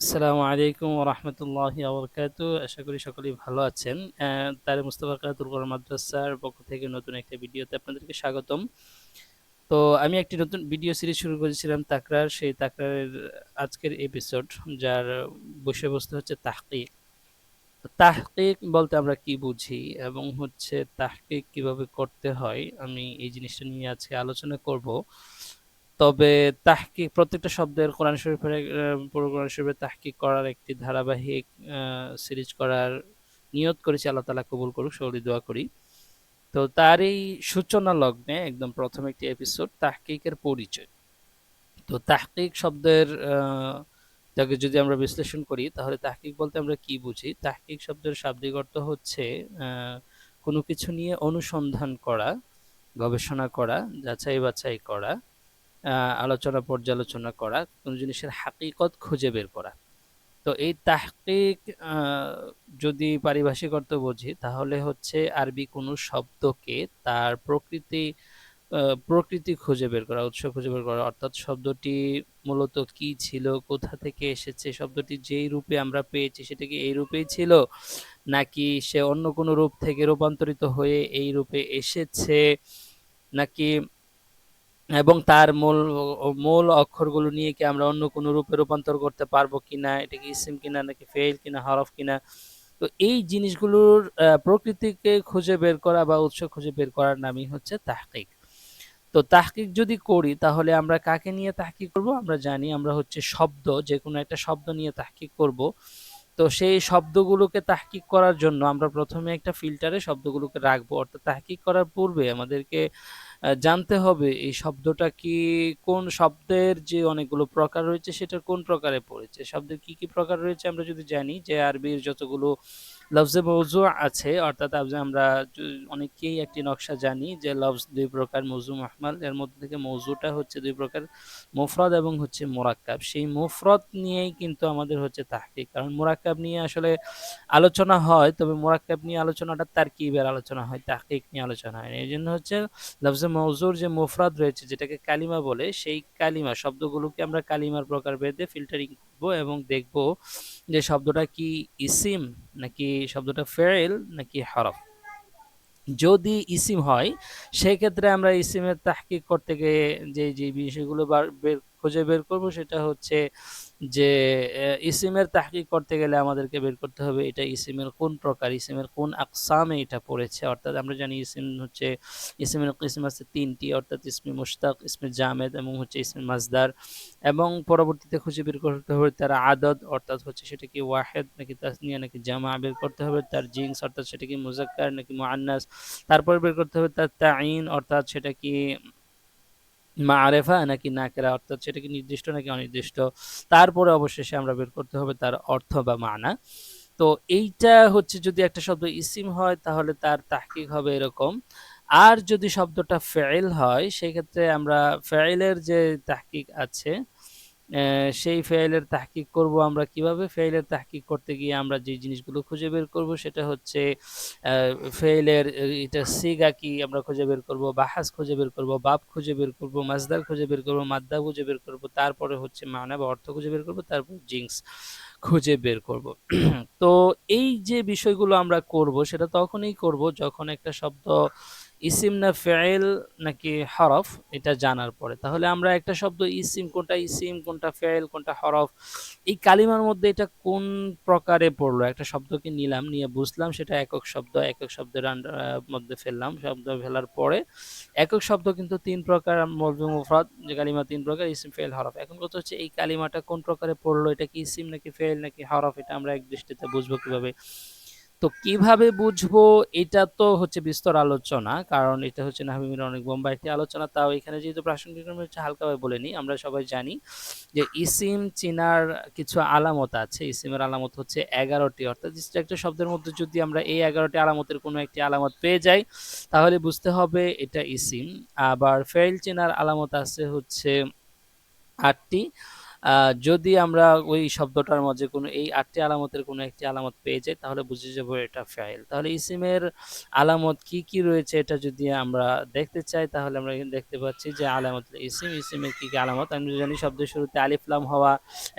আসসালামু আলাইকুম ওয়া রাহমাতুল্লাহি ওয়া বারাকাতুহু। আশা করি সকলেই ভালো আছেন। তারে মুস্তাফা কারাতুল কোরআন মাদ্রাসার পক্ষ থেকে নতুন একটা ভিডিওতে আপনাদেরকে স্বাগতম। তো আমি একটি নতুন ভিডিও সিরিজ শুরু করেছিলাম তাকরার, সেই তাকরারের আজকের এপিসোড, যার বিষয়বস্তু হচ্ছে তাহকিক। তাহকিক বলতে আমরা কি বুঝি এবং হচ্ছে তাহকিক কিভাবে করতে হয়, আমি এই জিনিসটা নিয়ে আজকে আলোচনা করব। তবে তাহকিক প্রত্যেকটা শব্দের কোরআন শরীফের পুরো কোরআন শরীফের তাহকিক করার একটি ধারাবাহিক সিরিজ করার নিয়ত করেছি। আল্লাহ তাআলা কবুল করুক, সকলে দোয়া করি। তো তার এই সূচনা লগ্নে একদম প্রথম একটি এপিসোড তাহকিকের পরিচয়। তো তাহকিক শব্দের যাকে যদি আমরা বিশ্লেষণ করি, তাহলে তাহকিক বলতে আমরা কি বুঝি? তাহকিক শব্দের শাব্দিক অর্থ হচ্ছে কোনো কিছু নিয়ে অনুসন্ধান করা, গবেষণা করা, যাচাই বাছাই করা, আলোচনা পর্যালোচনা করা, কোনো জিনিসের হাকিকত খুঁজে বের করা। তো এই তাহকিক যদি পারিভাষিক অর্থ বুঝি, তাহলে হচ্ছে আরবি কোনো শব্দকে তার প্রকৃতি খুঁজে বের করা, উৎস খুঁজে বের করা, অর্থাৎ শব্দটি মূলত কি ছিল, কোথা থেকে এসেছে, শব্দটি যেই রূপে আমরা পেয়েছি সেটা কি এই রূপেই ছিল, নাকি সে অন্য কোনো রূপ থেকে রূপান্তরিত হয়ে এই রূপে এসেছে, নাকি এবং তার মূল অক্ষরগুলো নিয়ে কি আমরা অন্য কোনো রূপে রূপান্তর করতে পারবো কিনা, এটা কি ইসিম কিনা নাকি ফেইল কিনা হরফ কিনা। তো এই জিনিসগুলোর প্রকৃতিকে খুঁজে বের করা বা উৎস খুঁজে বের করার নামই হচ্ছে তাহকিক। তো তাহকিক যদি করি, তাহলে আমরা কাকে নিয়ে তাহকিক করব? আমরা জানি আমরা হচ্ছে শব্দ, যে কোনো একটা শব্দ নিয়ে তাহকিক করব। তো সেই শব্দগুলোকে তাহকিক করার জন্য আমরা প্রথমে একটা ফিল্টারে শব্দগুলোকে রাখবো, অর্থাৎ তাহকিক করার পূর্বে আমাদেরকে জানতে হবে এই শব্দটা কি, কোন শব্দের যে অনেকগুলো প্রকার রয়েছে সেটার কোন প্রকারে পড়েছে, শব্দের কি কি প্রকার রয়েছে আমরা যদি জানি, যে আরবির যতগুলো লফজে মৌজু আছে, অর্থাৎ আমরা অনেকেই একটি নকশা জানি যে লফজ দুই প্রকার, মৌজু মুহমাল। এর মধ্যে থেকে মৌজুটা হচ্ছে দুই প্রকার, মুফরদ এবং হচ্ছে মুরাক্কাব। সেই মুফরদ নিয়েই কিন্তু আমাদের হচ্ছে তাহকিক, কারণ মুরাক্কাব নিয়ে আসলে আলোচনা হয়, তবে মুরাক্কাব নিয়ে আলোচনাটা তারকিবের আলোচনা হয়, তাহকিক নিয়ে আলোচনা হয়। এই জন্য হচ্ছে লফজে মৌজুর যে মুফরাদ রয়েছে, যেটাকে কালিমা বলে, সেই কালিমা শব্দগুলোকে আমরা কালিমার প্রকার ভেদে ফিল্টারিং করব এবং দেখব যে শব্দটা কি ইসিম, নাকি শব্দটা ফেইল, নাকি হরফ। যদি ইসিম হয়, সেক্ষেত্রে আমরা ইসিমের তাহকিক করতে গিয়ে যে বিষয়গুলো খুঁজে বের করব, সেটা হচ্ছে যে ইসিমের তাহকিক করতে গেলে আমাদেরকে বের করতে হবে এটা ইসিমের কোন প্রকার, ইসিমের কোন আকসামে এটা পড়েছে। অর্থাৎ আমরা জানি ইসিম হচ্ছে, ইসিমের কিসম আছে তিনটি, অর্থাৎ ইসমে মুশতাক, ইসমে জামেদ এবং হচ্ছে ইসমে মাজদার। এবং পরবর্তীতে খুঁজে বের করতে হবে তার আদদ, অর্থাৎ হচ্ছে সেটা কি ওয়াহেদ নাকি তাসনিয়া নাকি জামা, বের করতে হবে তার জিন্স, অর্থাৎ সেটা কি মুজাক্কার নাকি মুআন্নাস। তারপর বের করতে হবে তার তাইন, অর্থাৎ সেটা কি মারেফা নাকি নাকেরা, অর্থাৎ সেটা কি নির্দিষ্ট নাকি অনির্দিষ্ট। তারপরে অবশেষে আমরা বের করতে হবে তার অর্থ বা মানা। তো এইটা হচ্ছে যদি একটা শব্দ ইসিম হয়, তাহলে তার তাহকিক হবে এরকম। আর যদি শব্দটা ফেইল হয়, সেক্ষেত্রে আমরা ফেইলের যে তাহকিক আছে, সেই ফেইলের তাহকিক করব আমরা কিভাবে? ফেইলের তাহকিক করতে গিয়ে আমরা যে জিনিসগুলো খুঁজে বের করব, সেটা হচ্ছে ফেইলের এটা সিগা কি আমরা খুঁজে বের করব, বাহাস খুঁজে বের করব, বাব খুঁজে বের করব, মাজদার খুঁজে বের করব, মাদ্দা খুঁজে বের করব, তারপরে হচ্ছে মানা বা অর্থ খুঁজে বের করব, তারপর জিন্স খুঁজে বের করব। তো এই যে বিষয়গুলো আমরা করব, সেটা তখনই করব যখন একটা শব্দ ইসিম না ফেইল নাকি হরফ এটা জানার পরে। তাহলে আমরা একটা শব্দ ইসিম কোনটা, ইসিম কোনটা, ফেইল কোনটা, হরফ, এই কালিমার মধ্যে এটা কোন প্রকারে পড়লো, একটা শব্দকে নিলাম, নিয়ে বুঝলাম সেটা একক শব্দ, একক শব্দের মধ্যে ফেললাম, শব্দ ফেলার পরে একক শব্দ কিন্তু তিন প্রকার, মওজু মুফরাদ, যে কালিমা তিন প্রকার, ইসিম ফেইল হরফ। এখন কথা হচ্ছে এই কালিমাটা কোন প্রকারে পড়লো, এটা কি ইসিম নাকি ফেইল নাকি হরফ, এটা আমরা এক দৃষ্টিতে বুঝবো কিভাবে? তো কিভাবে বুঝবো, এটা তো হচ্ছে বিস্তর আলোচনা, কারণ এটা হচ্ছে নাহবির অনেক লম্বা একটি আলোচনা। তাও এখানে যেহেতু প্রাসঙ্গিক হচ্ছে হালকাভাবে বলে নিই। আমরা সবাই জানি যে ইসিম চিনার কিছু আলামত আছে। ইসিমের আলামত হচ্ছে 11টি, অর্থাৎ একটা শব্দের মধ্যে যদি আমরা এই 11টি আলামতের কোনো একটি আলামত পেয়ে যাই, তাহলে বুঝতে হবে এটা ইসিম। আবার ফেইল চেনার আলামত আছে হচ্ছে 8টি। যদি আমরা ওই শব্দটার মাঝে কোনো এই ৮টি আলামতের কোনো একটি আলামত পেয়ে যাই তাহলে বুঝে যাব এটা ফাইল। তাহলে ইসিমের আলামত কি, কি রয়েছে এটা যদি আমরা দেখতে চাই তাহলে আমরা এখানে দেখতে পাচ্ছি যে আলামাতুল ইসিম, ইসিমের কি, কি আলামত। আমরা জানি শব্দের শুরুতে আলিফ লাম হওয়া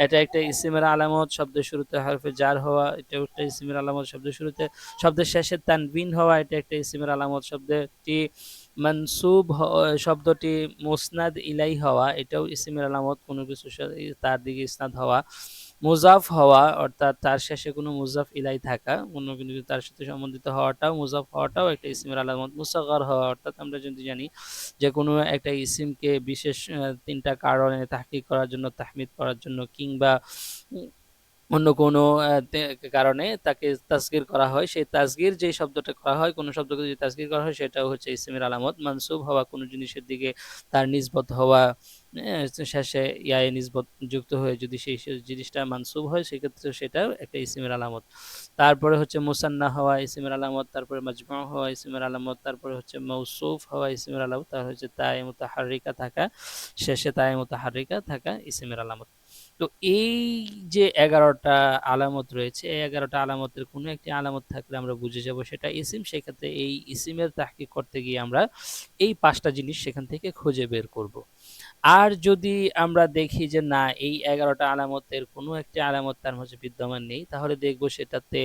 এটা একটা ইসিমের আলামত, শব্দের শুরুতে হরফে জার হওয়া এটাও একটা ইসিমের আলামত, শব্দের শুরুতে শব্দের শেষে তানবিন হওয়া এটা একটা ইসিমের আলামত, শব্দটি মানসুব শব্দটি মুসনাদ ইলাই হওয়া এটাও ইসিমের আলামত, কোনো কিছু তার দিকে ইসনাদ হওয়া, মুজাফ হওয়া অর্থাৎ তার শেষে কোনো মুজাফ ইলাই থাকা, কোনো কিছু তার সাথে সম্বন্ধিত হওয়াটাও, মুজাফ হওয়াটাও একটা ইসিমের আলামত। মুসাগার হওয়া অর্থাৎ আমরা যদি জানি যে কোনো একটা ইসিমকে বিশেষ ৩টা কারণে তাহকিক করার জন্য, তাহমিদ করার জন্য কিংবা অন্য কোনো কারণে তাকে তাসগীর করা হয়, সেই তাসগীর যে শব্দটা করা হয়, কোনো শব্দকে যদি তাসগীর করা হয় সেটাও হচ্ছে ইসমের আলামত। মানসুব হওয়া, কোনো জিনিসের দিকে তার নিসবত হওয়া, শেষে ইয়ায়ে নিসবত যুক্ত হয়ে যদি সেই জিনিসটা মানসুব হয় সেক্ষেত্রে সেটাও একটা ইসমের আলামত। তারপরে হচ্ছে মুসান্না হওয়া ইসমের আলামত, তারপরে মাজমু হওয়া ইসমের আলামত, তারপরে হচ্ছে মৌসুফ হওয়া ইসমের আলামত, তার হচ্ছে তায়ে মুতাহারিকা থাকা, শেষে তায়ে মুতাহারিকা থাকা ইসমের আলামত। তো এই যে ১১টা আলামত রয়েছে, এই ১১টা আলামতের কোনো একটি আলামত থাকলে আমরা বুঝে যাব সেটা ইসিম। সেক্ষেত্রে এই ইসিমের তাহকিক করতে গিয়ে আমরা এই ৫টা জিনিস সেখান থেকে খুঁজে বের করব। আর যদি আমরা দেখি যে না এই ১১টা আলামতের কোনো একটি আলামত তার মাঝে বিদ্যমান নেই তাহলে দেখব সেটাতে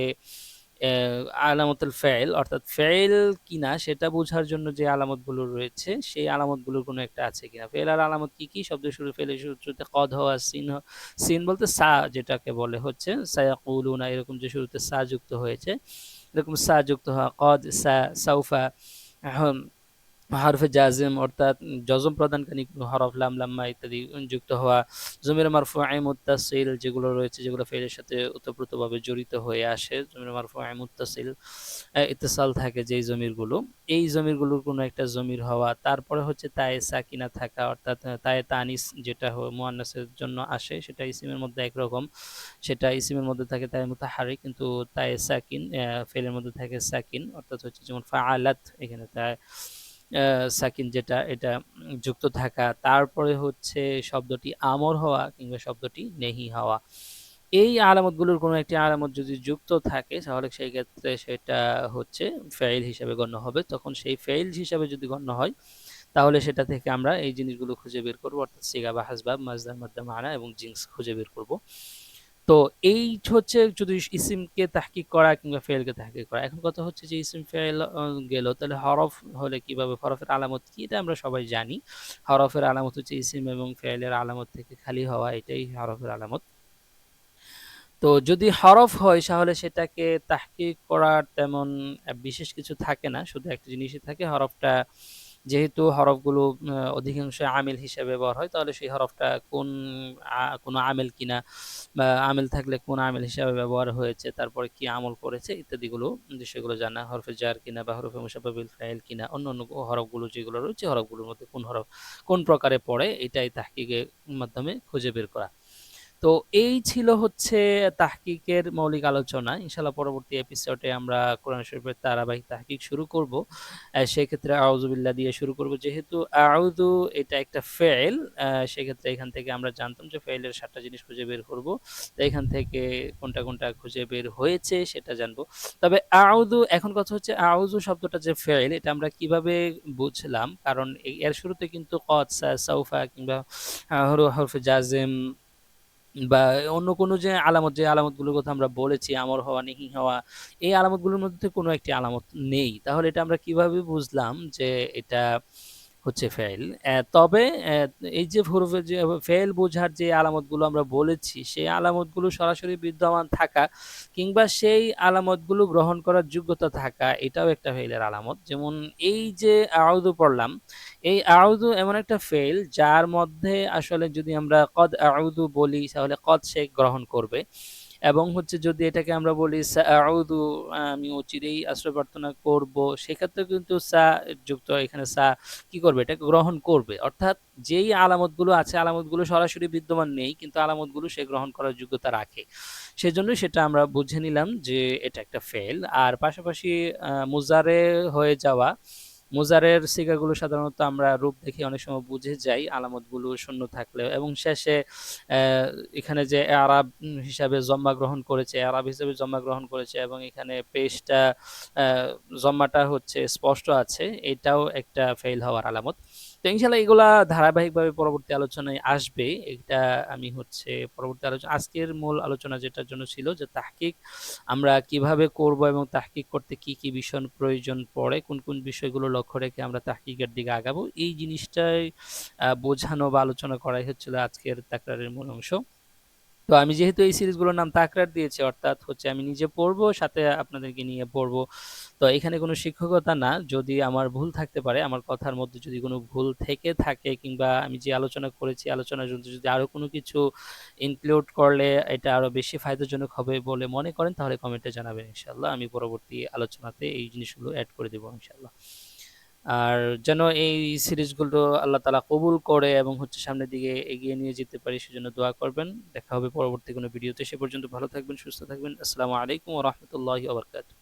আলামতুল ফাইল অর্থাৎ ফাইল কিনা সেটা বোঝার জন্য যে আলামতগুলো রয়েছে সেই আলামতগুলোর কোনো একটা আছে কিনা। ফেলার আলামত কি কি? শব্দের শুরু ফেলের শুরুতে কদ হওয়া, সিন বলতে সা যেটাকে বলে হচ্ছে সায়াকুলুনা, এরকম যে শুরুতে সা যুক্ত হয়েছে এরকম সা যুক্ত হওয়া, কদ, সা, সাউফা, হরফে জাজিম অর্থাৎ জজম প্রদানকারী কোনো হরফ লাম, লাম্মা ইত্যাদি যুক্ত হওয়া, জমির মারফুআ মুত্তাসিল যেগুলো রয়েছে যেগুলো ফেলের সাথে ওতপ্রোতভাবে জড়িত হয়ে আসে, জমির মারফুআ মুত্তাসিল ইত্তিসাল থাকে যেই জমিরগুলো, এই জমিরগুলোর কোনো একটা জমির হওয়া। তারপরে হচ্ছে তায়ে সাকিনা থাকা অর্থাৎ তায়ে তানিস যেটা মুআন্নাসের জন্য আসে সেটা ইসিমের মধ্যে একরকম, সেটা ইসিমের মধ্যে থাকে তায়ে মুতাহারিক, কিন্তু তায়ে সাকিন ফেলের মধ্যে থাকে সাকিন অর্থাৎ হচ্ছে যেমন ফাআলাত এখানে তায়ে সাকিন যেটা এটা যুক্ত থাকা। তারপরে হচ্ছে শব্দটি আমর হওয়া কিংবা শব্দটি নেহি হওয়া। এই আলামতগুলোর কোনো একটি আলামত যদি যুক্ত থাকে তাহলে সেই ক্ষেত্রে সেটা হচ্ছে ফাইল হিসাবে গণ্য হবে। তখন সেই ফাইল হিসাবে যদি গণ্য হয় তাহলে সেটা থেকে আমরা এই জিনিসগুলো খুঁজে বের করব অর্থাৎ সিগা বা হাসবাব, মাজদার, মাদ্দা, মানা এবং জিন্স খুঁজে বের করব। তো এই হচ্ছে যদি ইসিমকে তাহকিক করা কিংবা ফেলকে তাহকিক করা। এখন কথা হচ্ছে যে ইসিম ফেল গেল তাহলে হরফ হলে কিভাবে, হরফের আলামত কি এটা আমরা সবাই জানি। হরফের আলামত হচ্ছে ইসিম এবং ফেলের আলামত থেকে খালি হওয়া, এটাই হরফের আলামত। তো যদি হরফ হয় তাহলে সেটাকে তাহকিক করার তেমন বিশেষ কিছু থাকে না, শুধু একটা জিনিসই থাকে, হরফটা যেহেতু হরফগুলো অধিকাংশ আমিল হিসেবে ব্যবহার হয় তাহলে সেই হরফটা কোন কোনো আমিল কিনা বা আমিল থাকলে কোন আমিল হিসাবে ব্যবহার হয়েছে, তারপরে কি আমল করেছে ইত্যাদিগুলো সেগুলো জানা, হরফে জার কিনা বা হরফে মুশাব্বাহ বিল ফাইল কিনা, অন্যান্য হরফগুলো যেগুলো রয়েছে হরফগুলোর মধ্যে কোন হরফ কোন প্রকারে পড়ে এটাই তাহকিকের মাধ্যমে খুঁজে বের করা। তো এই ছিল হচ্ছে তাহকিকের মৌলিক আলোচনা। ইনশাআল্লাহ পরবর্তী এপিসোডে আমরা কোরআন শরীফের ধারাবাহিক তাহকিক শুরু করব। সেক্ষেত্রে আউযু বিল্লাহ দিয়ে শুরু করব, যেহেতু আউযু এটা একটা ফেল, সেক্ষেত্রে এখান থেকে আমরা জানতাম যে ফেলের 7টা জিনিস খুঁজে বের করব। তো এখান থেকে কোনটা কোনটা খুঁজে বের হয়েছে সেটা জানবো। তবে আউযু, এখন কথা হচ্ছে আউযু শব্দটা যে ফেল এটা আমরা কিভাবে বুঝলাম, কারণ এর শুরুতে কিন্তু কদ, সা, সাউফা কিংবা হরফে জাজেম বা অন্য কোনো যে আলামত, যে আলামতগুলোর কথা আমরা বলেছি আমর হওয়া, নেহি হওয়া, এই আলামতগুলোর মধ্যে কোনো একটি আলামত নেই। তাহলে এটা আমরা কিভাবে বুঝলাম যে এটা হচ্ছে ফেল? তবে এই যে হরফে যে ফেল বোঝার যে আলামতগুলো আমরা বলেছি সেই আলামতগুলো সরাসরি বিদ্যমান থাকা কিংবা সেই আলামতগুলো গ্রহণ করার যোগ্যতা থাকা এটাও একটা ফেলের আলামত। যেমন এই যে আউযু পড়লাম, এই আউযু এমন একটা ফেল যার মধ্যে আসলে যদি আমরা কদ আউযু বলি তাহলে কদ সে গ্রহণ করবে, এবং হচ্ছে যদি এটাকে আমরা বলি সাআউযু আমি অচিরেই আশ্রয় প্রার্থনা করব, সেক্ষেত্রে কিন্তু সা যুক্ত এখানে সা কি করবে, এটাকে গ্রহণ করবে। অর্থাৎ যেই আলামতগুলো আছে আলামতগুলো সরাসরি বিদ্যমান নেই কিন্তু আলামতগুলো সে গ্রহণ করার যোগ্যতা রাখে, সেজন্যই সেটা আমরা বুঝে নিলাম যে এটা একটা ফেল। আর পাশাপাশি মুজারে হয়ে যাওয়া মুজারের সিগাগুলো সাধারণত আমরা রূপ দেখে অনেক সময় বুঝে যাই আলামতগুলো শূন্য থাকলেও, এবং শেষে এখানে যে আরাব হিসাবে জম্মা গ্রহণ করেছে, আরাব হিসাবে জম্মা গ্রহণ করেছে, এবং এখানে পেশটা জম্মাটা হচ্ছে স্পষ্ট আছে, এটাও একটা ফেল হওয়ার আলামত। তো ইনশাল্লাহ এগুলা ধারাবাহিকভাবে পরবর্তী আলোচনায় আসবে। এটা আমি হচ্ছে পরবর্তী আলোচনা, আজকের মূল আলোচনা যেটার জন্য ছিল যে তাহকিক আমরা কিভাবে করব এবং তাহকিক করতে কি কি বিষয় প্রয়োজন পড়ে, কোন কোন বিষয়গুলো লক্ষ্য রেখে আমরা তাহকিকের দিকে আগাবো, এই জিনিসটাই বোঝানো বা আলোচনা করাই হচ্ছিল আজকের তাকরারের মূল অংশ। তো আমি যেহেতু এই সিরিজগুলোর নাম তাকরার দিয়েছি, অর্থাৎ হচ্ছে আমি নিজে পড়বো সাথে আপনাদেরকে নিয়ে পড়বো। তো এখানে কোনো শিক্ষকতা না, যদি আমার ভুল থাকতে পারে, আমার কথার মধ্যে যদি কোনো ভুল থেকে থাকে, কিংবা আমি যে আলোচনা করেছি আলোচনার জন্য যদি আরো কোনো কিছু ইনক্লুড করলে এটা আরো বেশি ফায়দাজনক হবে বলে মনে করেন, তাহলে কমেন্টে জানাবেন ইনশাল্লাহ, আমি পরবর্তী আলোচনাতে এই জিনিসগুলো অ্যাড করে দেবো ইনশাল্লাহ। আর যেন এই সিরিজগুলো আল্লাহ তালা কবুল করে এবং হচ্ছে সামনের দিকে এগিয়ে নিয়ে যেতে পারি, সেজন্য দোয়া করবেন। দেখা হবে পরবর্তী কোনো ভিডিওতে, সে পর্যন্ত ভালো থাকবেন, সুস্থ থাকবেন। আসসালামু আলাইকুম ওয়া রাহমাতুল্লাহি ওয়া বারাকাতুহু।